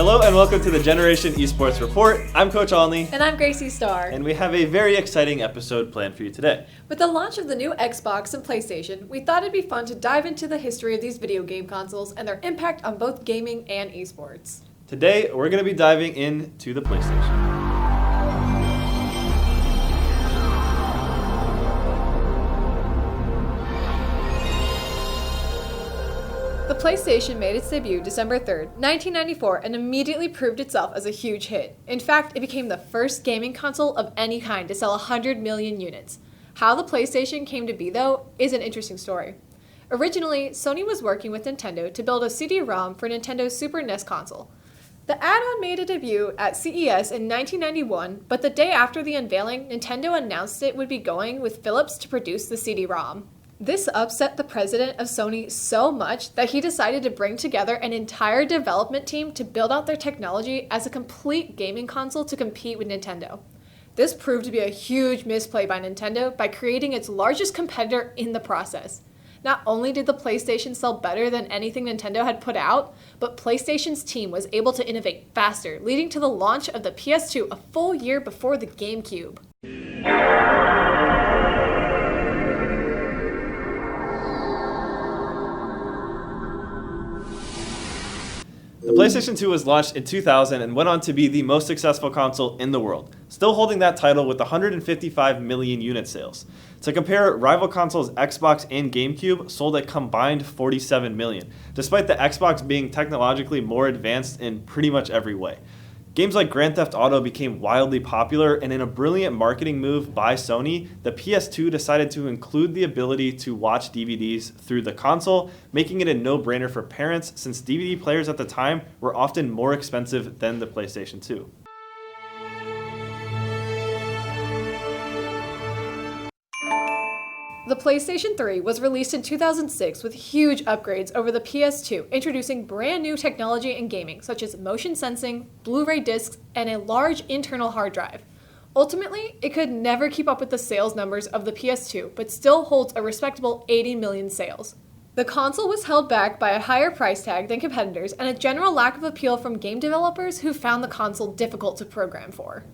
Hello and welcome to the Generation Esports Report. I'm Coach Alney. And I'm Gracie Starr. And we have a very exciting episode planned for you today. With the launch of the new Xbox and PlayStation, we thought it'd be fun to dive into the history of these video game consoles and their impact on both gaming and esports. Today, we're going to be diving into the PlayStation. The PlayStation made its debut December 3rd, 1994, and immediately proved itself as a huge hit. In fact, it became the first gaming console of any kind to sell 100 million units. How the PlayStation came to be, though, is an interesting story. Originally, Sony was working with Nintendo to build a CD-ROM for Nintendo's Super NES console. The add-on made a debut at CES in 1991, but the day after the unveiling, Nintendo announced it would be going with Philips to produce the CD-ROM. This upset the president of Sony so much that he decided to bring together an entire development team to build out their technology as a complete gaming console to compete with Nintendo. This proved to be a huge misplay by Nintendo by creating its largest competitor in the process. Not only did the PlayStation sell better than anything Nintendo had put out, but PlayStation's team was able to innovate faster, leading to the launch of the PS2 a full year before the GameCube. The PlayStation 2 was launched in 2000 and went on to be the most successful console in the world, still holding that title with 155 million unit sales. To compare, rival consoles Xbox and GameCube sold a combined 47 million, despite the Xbox being technologically more advanced in pretty much every way. Games like Grand Theft Auto became wildly popular, and in a brilliant marketing move by Sony, the PS2 decided to include the ability to watch DVDs through the console, making it a no-brainer for parents since DVD players at the time were often more expensive than the PlayStation 2. The PlayStation 3 was released in 2006 with huge upgrades over the PS2, introducing brand new technology in gaming such as motion sensing, Blu-ray discs, and a large internal hard drive. Ultimately, it could never keep up with the sales numbers of the PS2, but still holds a respectable 80 million sales. The console was held back by a higher price tag than competitors and a general lack of appeal from game developers who found the console difficult to program for.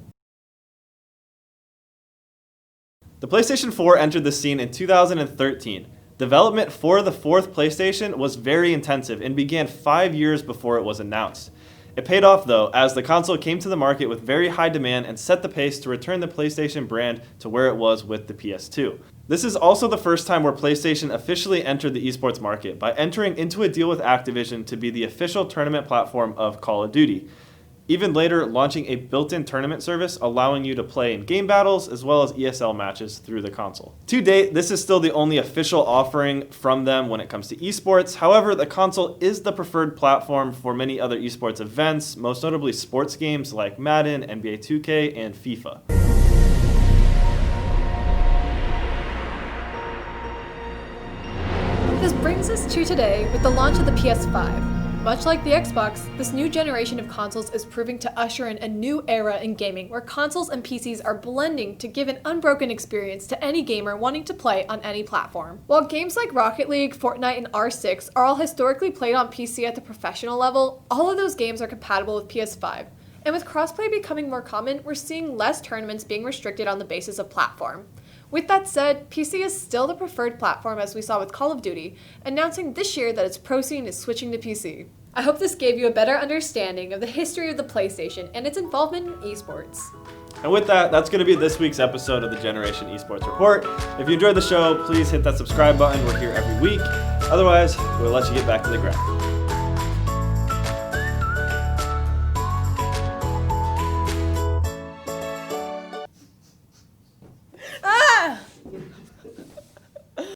The PlayStation 4 entered the scene in 2013. Development for the fourth PlayStation was very intensive and began 5 years before it was announced. It paid off though, as the console came to the market with very high demand and set the pace to return the PlayStation brand to where it was with the PS2. This is also the first time where PlayStation officially entered the esports market by entering into a deal with Activision to be the official tournament platform of Call of Duty. Even later, launching a built-in tournament service allowing you to play in game battles as well as ESL matches through the console. To date, this is still the only official offering from them when it comes to esports. However, the console is the preferred platform for many other esports events, most notably sports games like Madden, NBA 2K, and FIFA. This brings us to today with the launch of the PS5. Much like the Xbox, this new generation of consoles is proving to usher in a new era in gaming where consoles and PCs are blending to give an unbroken experience to any gamer wanting to play on any platform. While games like Rocket League, Fortnite, and R6 are all historically played on PC at the professional level, all of those games are compatible with PS5. And with crossplay becoming more common, we're seeing less tournaments being restricted on the basis of platform. With that said, PC is still the preferred platform as we saw with Call of Duty, announcing this year that its pro scene is switching to PC. I hope this gave you a better understanding of the history of the PlayStation and its involvement in esports. And with that, that's going to be this week's episode of the Generation Esports Report. If you enjoyed the show, please hit that subscribe button. We're here every week. Otherwise, we'll let you get back to the grind.